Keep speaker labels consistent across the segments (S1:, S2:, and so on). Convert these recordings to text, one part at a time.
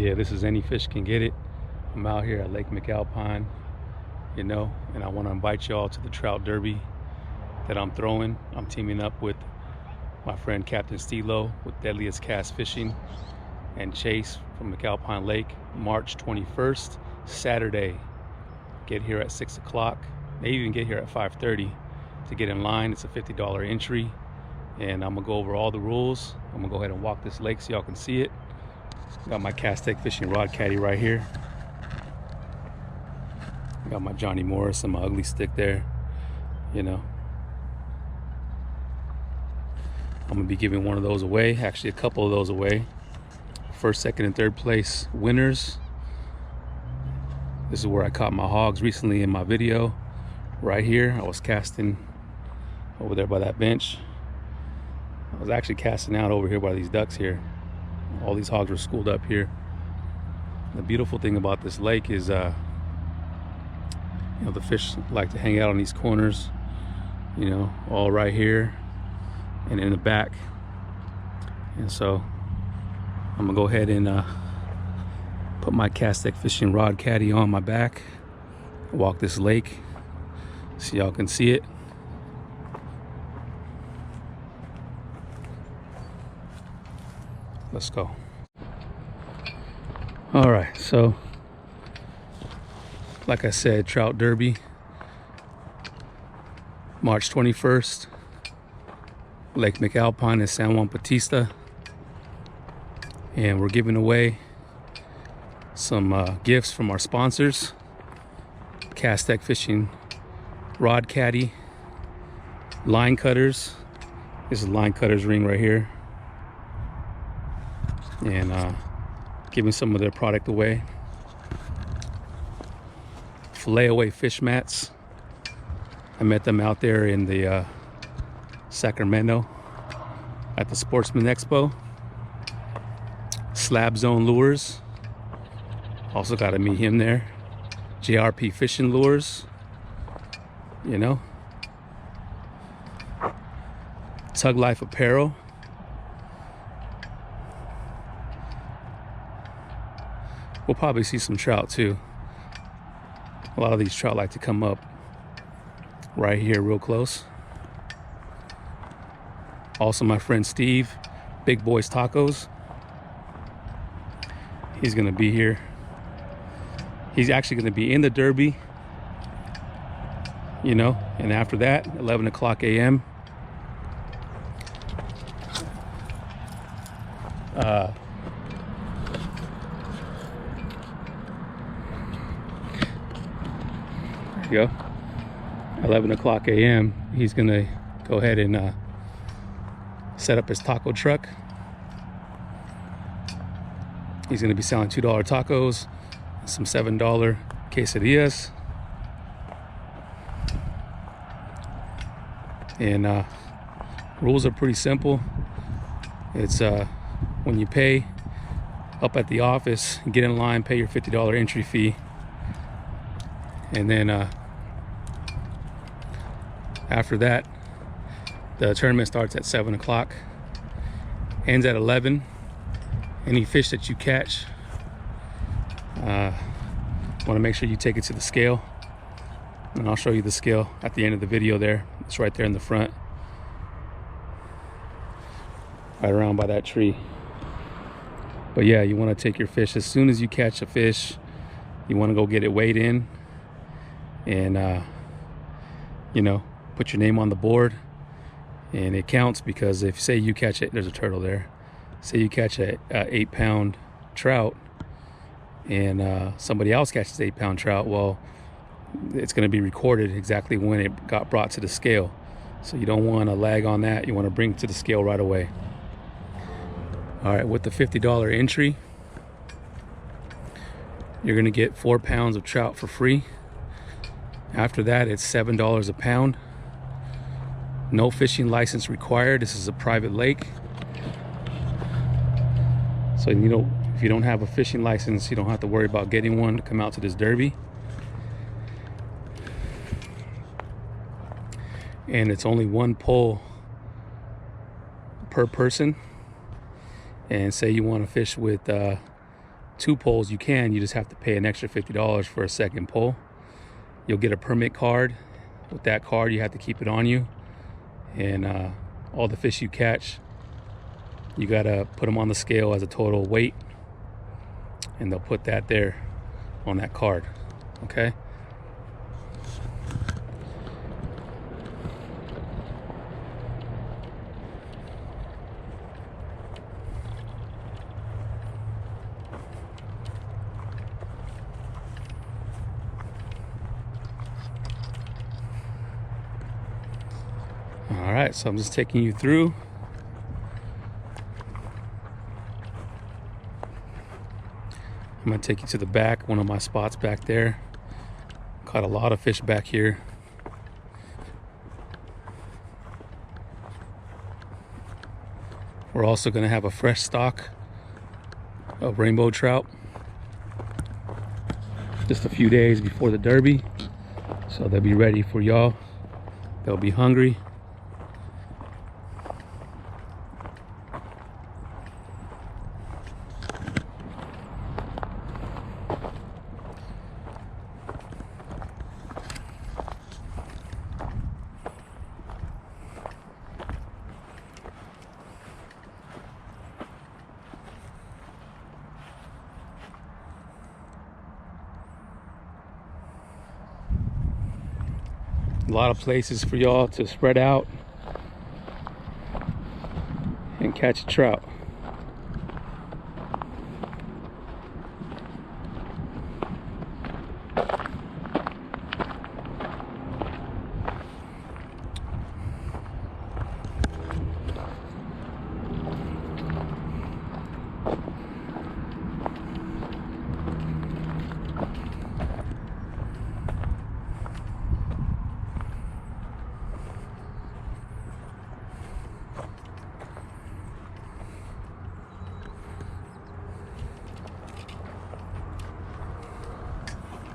S1: Yeah, this is Any Fish Can Get It. I'm out here at Lake McAlpine, you know, and I want to invite y'all to the Trout Derby that I'm throwing. I'm teaming up with my friend Captain Stilo with Deadliest Cast Fishing and Chase from McAlpine Lake, March 21st, Saturday. Get here at 6 o'clock. They even get here at 5:30 to get in line. It's a $50 entry, and I'm gonna go over all the rules. I'm gonna go ahead and walk this lake so y'all can see it. Got my Castec fishing rod caddy right here. Got my Johnny Morris and my ugly stick there, you know. I'm gonna be giving one of those away, actually a couple of those away. First, second, and third place winners. This is where I caught my hogs recently in my video, right here. I was casting over there by that bench. I was actually casting out over here by these ducks here. All these hogs were schooled up here. The beautiful thing about this lake is, you know, the fish like to hang out on these corners, you know, all right here and in the back. And so I'm gonna go ahead and put my Castec fishing rod caddy on my back, walk this lake so y'all can see it. Let's go. All right, so like I said, Trout Derby, March 21st, Lake McAlpine in San Juan Bautista. And we're giving away some gifts from our sponsors. Castec Fishing Rod Caddy, line cutters. This is line cutters ring right here. And giving some of their product away. Fillet away fish mats. I met them out there in the Sacramento at the Sportsman Expo. Slab Zone Lures. Also got to meet him there. JRP Fishing Lures. You know. Tug Life Apparel. We'll probably see some trout too. A lot of these trout like to come up right here real close. Also my friend Steve, Big Boys Tacos. He's gonna be here. He's actually gonna be in the Derby, you know, and after that, 11 o'clock a.m. There you go. 11 o'clock a.m. He's gonna go ahead and set up his taco truck. He's gonna be selling $2 tacos, some $7 quesadillas, and rules are pretty simple. It's when you pay up at the office, get in line, pay your $50 entry fee, and then after that, the tournament starts at 7 o'clock, ends at 11. Any fish that you catch, want to make sure you take it to the scale, and I'll show you the scale at the end of the video there. It's right there in the front, right around by that tree. But yeah, you want to take your fish as soon as you catch a fish. You want to go get it weighed in, and you know, put your name on the board, and it counts, because if say you catch it, there's a turtle there. Say you catch a 8-pound trout, and somebody else catches 8-pound trout, well, it's going to be recorded exactly when it got brought to the scale. So you don't want to lag on that. You want to bring it to the scale right away. All right, with the $50 entry, you're going to get 4 pounds of trout for free. After that, it's $7 a pound. No fishing license required. This is a private lake. So, you know, if you don't have a fishing license, you don't have to worry about getting one to come out to this derby. And it's only one pole per person. And say you want to fish with 2 poles, you can. You just have to pay an extra $50 for a second pole. You'll get a permit card. With that card, you have to keep it on you. And all the fish you catch, you gotta put them on the scale as a total weight, and they'll put that there on that card, okay? All right, so I'm just taking you through. I'm gonna take you to the back, one of my spots back there. Caught a lot of fish back here. We're also gonna have a fresh stock of rainbow trout just a few days before the Derby. So they'll be ready for y'all. They'll be hungry. A lot of places for y'all to spread out and catch a trout.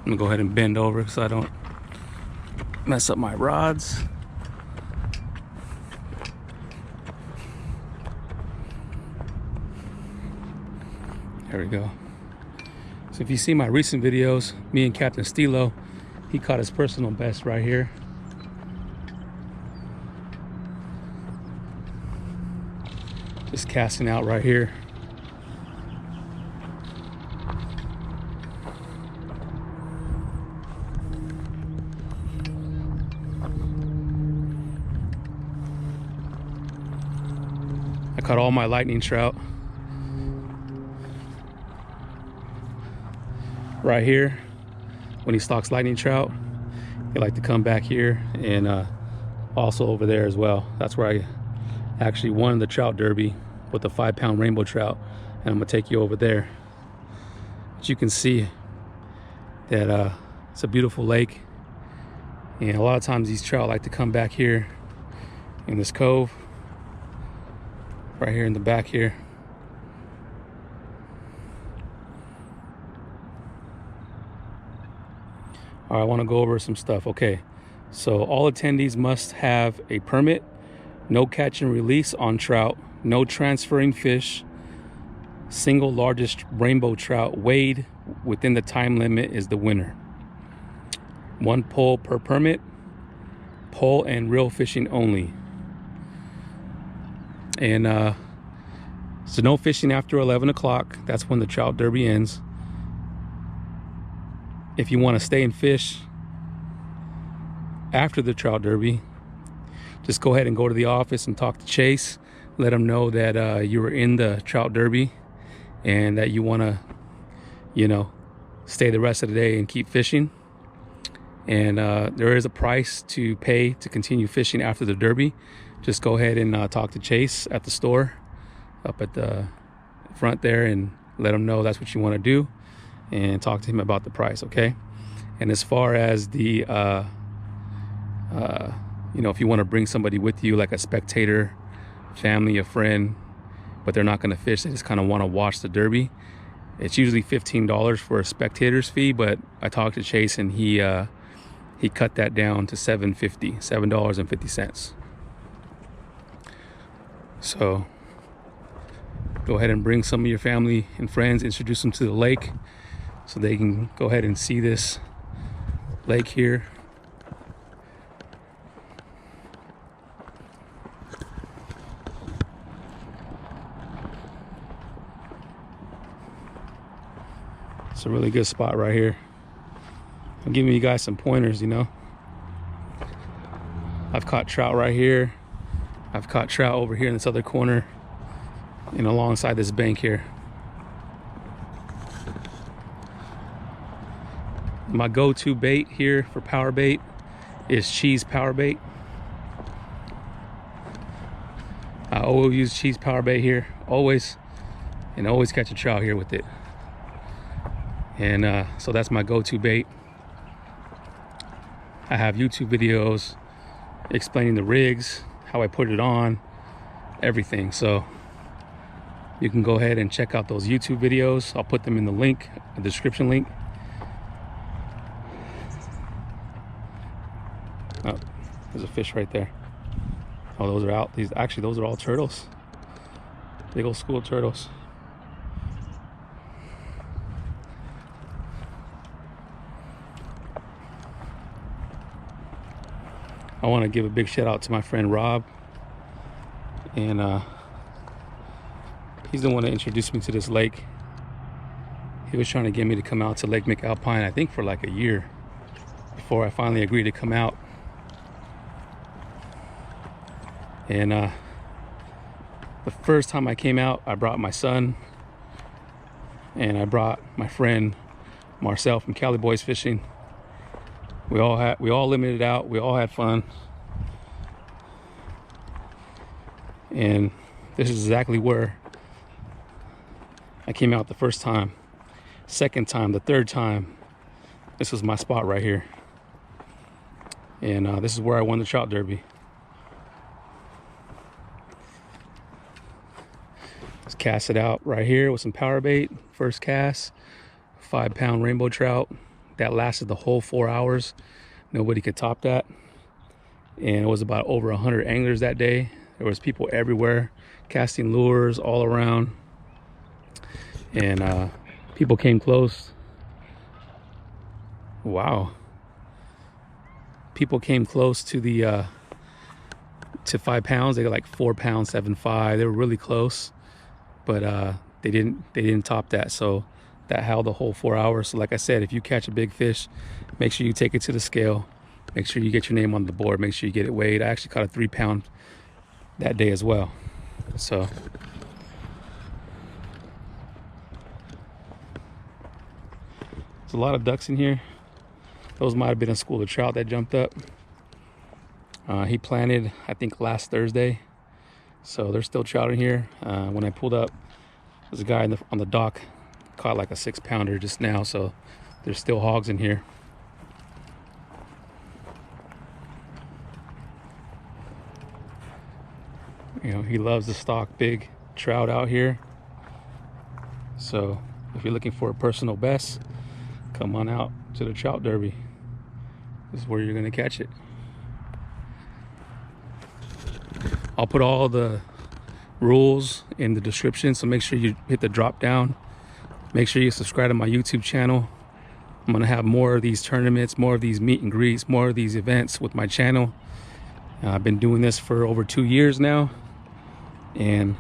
S1: I'm gonna go ahead and bend over so I don't mess up my rods. There we go. So if you see my recent videos, me and Captain Stilo, he caught his personal best right here. Just casting out right here. I caught all my lightning trout right here. When he stalks lightning trout, he like to come back here, and also over there as well. That's where I actually won the trout derby with the 5-pound rainbow trout, and I'm gonna take you over there. But you can see that it's a beautiful lake, and a lot of times these trout like to come back here in this cove right here in the back here. All right, I want to go over some stuff. Okay, so all attendees must have a permit, no catch and release on trout, no transferring fish, single largest rainbow trout weighed within the time limit is the winner. 1 pole per permit, pole and reel fishing only. And so no fishing after 11 o'clock. That's when the trout derby ends. If you want to stay and fish after the trout derby, just go ahead and go to the office and talk to Chase. Let him know that you were in the trout derby and that you want to, you know, stay the rest of the day and keep fishing. And there is a price to pay to continue fishing after the derby. Just go ahead and talk to Chase at the store up at the front there and let him know that's what you want to do, and talk to him about the price, okay? And as far as the, you know, if you want to bring somebody with you, like a spectator, family, a friend, but they're not going to fish, they just kind of want to watch the derby, it's usually $15 for a spectator's fee, but I talked to Chase and he cut that down to $7.50. So Go ahead and bring some of your family and friends, introduce them to the lake so they can go ahead and see this lake here. It's a really good spot right here. I'm giving you guys some pointers, you know. I've caught trout right here. I've caught trout over here in this other corner and alongside this bank here. My go-to bait here for power bait is cheese power bait. I always use cheese power bait here, always, and always catch a trout here with it. And so that's my go-to bait. I have YouTube videos explaining the rigs, how I put it on, everything. So you can go ahead and check out those YouTube videos. I'll put them in the link, the description link. Oh, there's a fish right there. Oh, those are out. Those are all turtles. Big old school turtles. I want to give a big shout out to my friend Rob, and he's the one that introduced me to this lake. He was trying to get me to come out to Lake McAlpine, I think for like a year, before I finally agreed to come out. And the first time I came out, I brought my son, and I brought my friend Marcel from Cali Boys Fishing. We all limited out. We all had fun. And this is exactly where I came out the first time, second time, the third time. This was my spot right here. And this is where I won the Trout Derby. Just cast it out right here with some power bait. First cast, 5-pound rainbow trout. That lasted the whole 4 hours. Nobody could top that. And it was about over 100 anglers that day. There was people everywhere casting lures all around. And people came close. Wow. People came close to the to 5 pounds. They got like 4 pounds, 7.5. They were really close, but they didn't top that. So that held the whole 4 hours. So like I said, if you catch a big fish, make sure you take it to the scale. Make sure you get your name on the board. Make sure you get it weighed. I actually caught a 3-pound that day as well. So there's a lot of ducks in here. Those might have been a school of trout that jumped up. He planted, I think, last Thursday. So there's still trout in here. When I pulled up, there's a guy on the dock, caught like a 6-pounder just now, so there's still hogs in here. You know, he loves to stock big trout out here. So if you're looking for a personal best, come on out to the Trout Derby. This is where you're gonna catch it. I'll put all the rules in the description, so make sure you hit the drop down. Make sure you subscribe to my YouTube channel. I'm gonna have more of these tournaments, more of these meet and greets, more of these events with my channel. I've been doing this for over 2 years now, and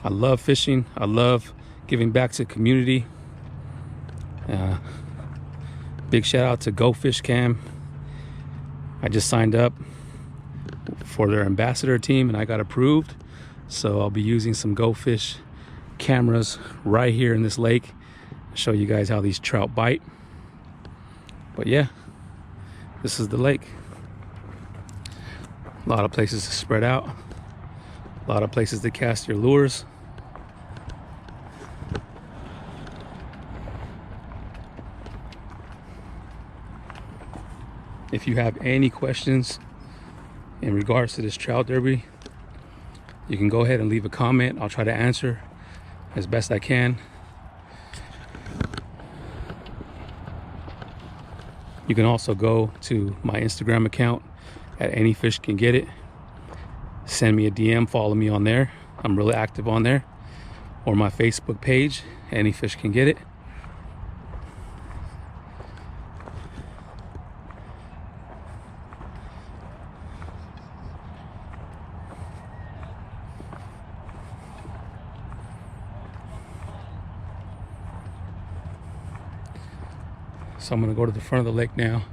S1: I love fishing. I love giving back to the community. Big shout out to Go Fish Cam. I just signed up for their ambassador team and I got approved. So I'll be using some Go Fish cameras right here in this lake. Show you guys how these trout bite. But yeah, this is the lake. A lot of places to spread out. A lot of places to cast your lures. If you have any questions in regards to this Trout Derby, you can go ahead and leave a comment. I'll try to answer as best I can. You can also go to my Instagram account at Any Fish Can Get It. Send me a DM, follow me on there. I'm really active on there, or my Facebook page. Any fish can get it. So I'm gonna go to the front of the lake now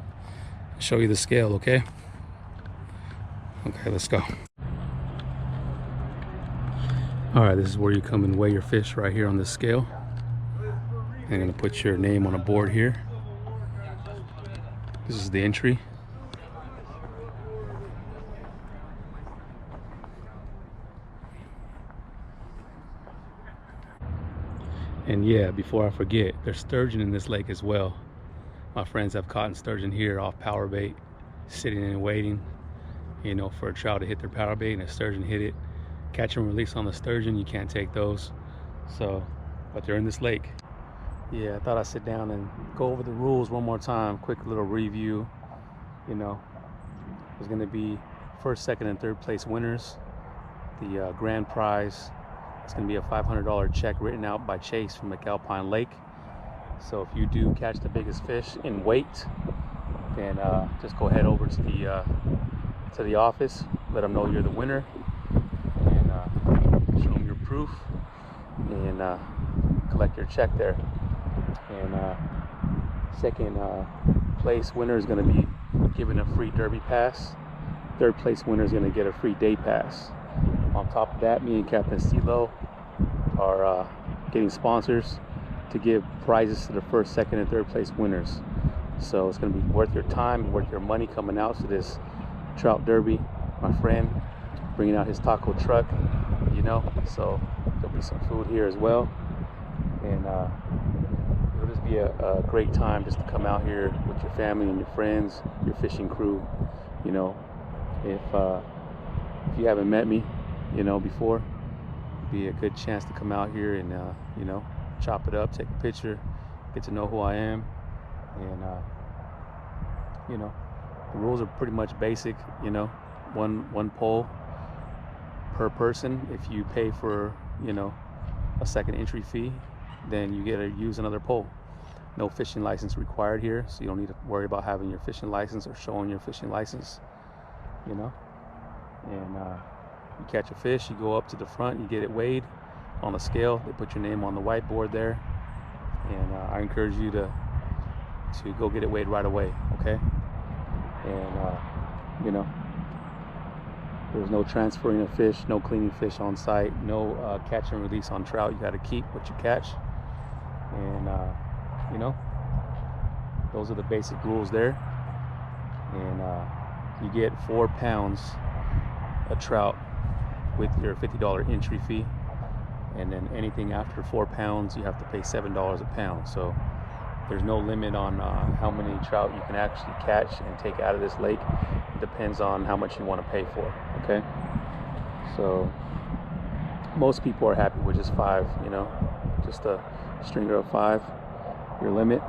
S1: and show you the scale, okay? Okay, let's go. All right, this is where you come and weigh your fish right here on this scale. I'm gonna put your name on a board here. This is the entry. And yeah, before I forget, there's sturgeon in this lake as well. My friends have caught sturgeon here off Powerbait, sitting and waiting, you know, for a trout to hit their Powerbait, and a sturgeon hit it. Catch and release on the sturgeon, you can't take those. So, but they're in this lake. Yeah, I thought I'd sit down and go over the rules one more time. Quick little review. You know, there's gonna be first, second, and third place winners. The grand prize, it's gonna be a $500 check written out by Chase from McAlpine Lake. So if you do catch the biggest fish in weight, then just go head over to the office, let them know you're the winner, and show them your proof, and collect your check there. And second place winner is going to be given a free derby pass. Third place winner is going to get a free day pass. On top of that, me and Captain CeeLo are getting sponsors to give prizes to the first, second, and third place winners. So it's going to be worth your time and worth your money coming out to this trout derby. My friend bringing out his taco truck, you know, so there'll be some food here as well. And it'll just be a great time just to come out here with your family and your friends, your fishing crew. You know, if you haven't met me, you know, before, it'd be a good chance to come out here and you know, chop it up, take a picture, get to know who I am. And you know, the rules are pretty much basic. You know, one pole per person. If you pay for, you know, a second entry fee, then you get to use another pole. No fishing license required here, so you don't need to worry about having your fishing license or showing your fishing license. You know, and you catch a fish, you go up to the front, you get it weighed on a scale. They put your name on the whiteboard there, and I encourage you to go get it weighed right away, okay? And you know, there's no transferring of fish, no cleaning fish on site, no catch and release on trout. You got to keep what you catch. And you know, those are the basic rules there. And you get 4 pounds of trout with your $50 entry fee, and then anything after 4 pounds you have to pay $7 a pound. So there's no limit on how many trout you can actually catch and take out of this lake. It depends on how much you want to pay for, okay? So most people are happy with just 5, you know, just a stringer of 5, your limit.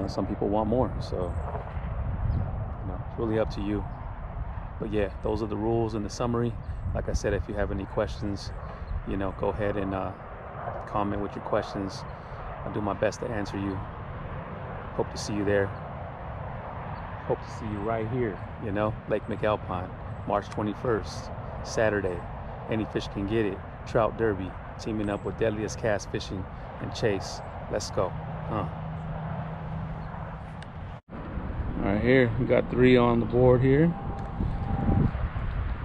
S1: Some people want more, so you know, it's really up to you. But yeah, those are the rules in the summary. Like I said, if you have any questions, you know, go ahead and comment with your questions. I'll do my best to answer you. Hope to see you there. Hope to see you right here, you know, Lake McAlpine, March 21st, Saturday. Any fish can get it. Trout Derby, teaming up with Deadliest Cast Fishing and Chase. Let's go. All right, here we got 3 on the board here.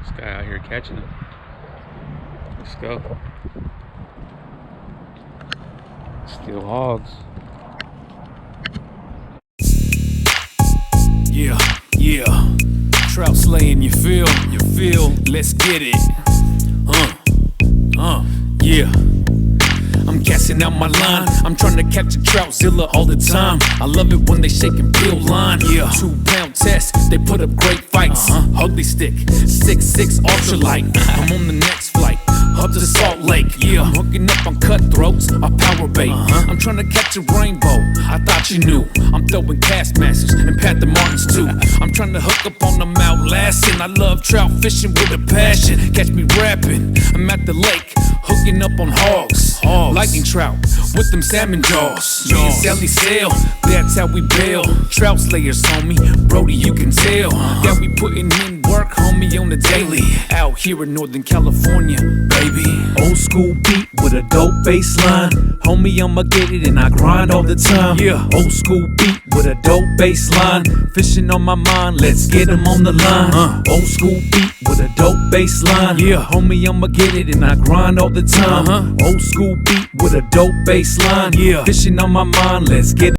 S1: This guy out here catching it. Let's go. Still hogs.
S2: Yeah, yeah. Trout slaying, you feel? Let's get it. Yeah. I'm gassing out my line. I'm trying to capture Troutzilla all the time. I love it when they shake and peel line. Yeah. 2-pound test, they put up great fights. Ugly stick, 6'6" ultralight. I'm on the next flight. up to Salt Lake. Yeah, I'm hooking up on cutthroats, a Powerbait. I'm trying to catch a rainbow, I thought you knew. I'm throwing Castmasters and Panther Martins too. I'm trying to hook up on them outlasting. I love trout fishing with a passion. Catch me rapping, I'm at the lake, hooking up on hogs. Lightning trout with them salmon jaws. Me and Sally sail, that's how we bail. Trout slayers, homie, Brody, you can tell. Yeah, we putting in work, homie, on the daily. Out here in Northern California, baby.
S3: Old school beat with a dope bass line. Homie, I'ma get it and I grind all the time.
S2: Yeah.
S3: Old school beat with a dope bass line. Fishing on my mind, let's get 'em on the line. Old school beat with a dope bass line.
S2: Yeah.
S3: Homie, I'ma get it and I grind all the time. Old school beat with a dope bass line.
S2: Yeah.
S3: Fishing on my mind, let's get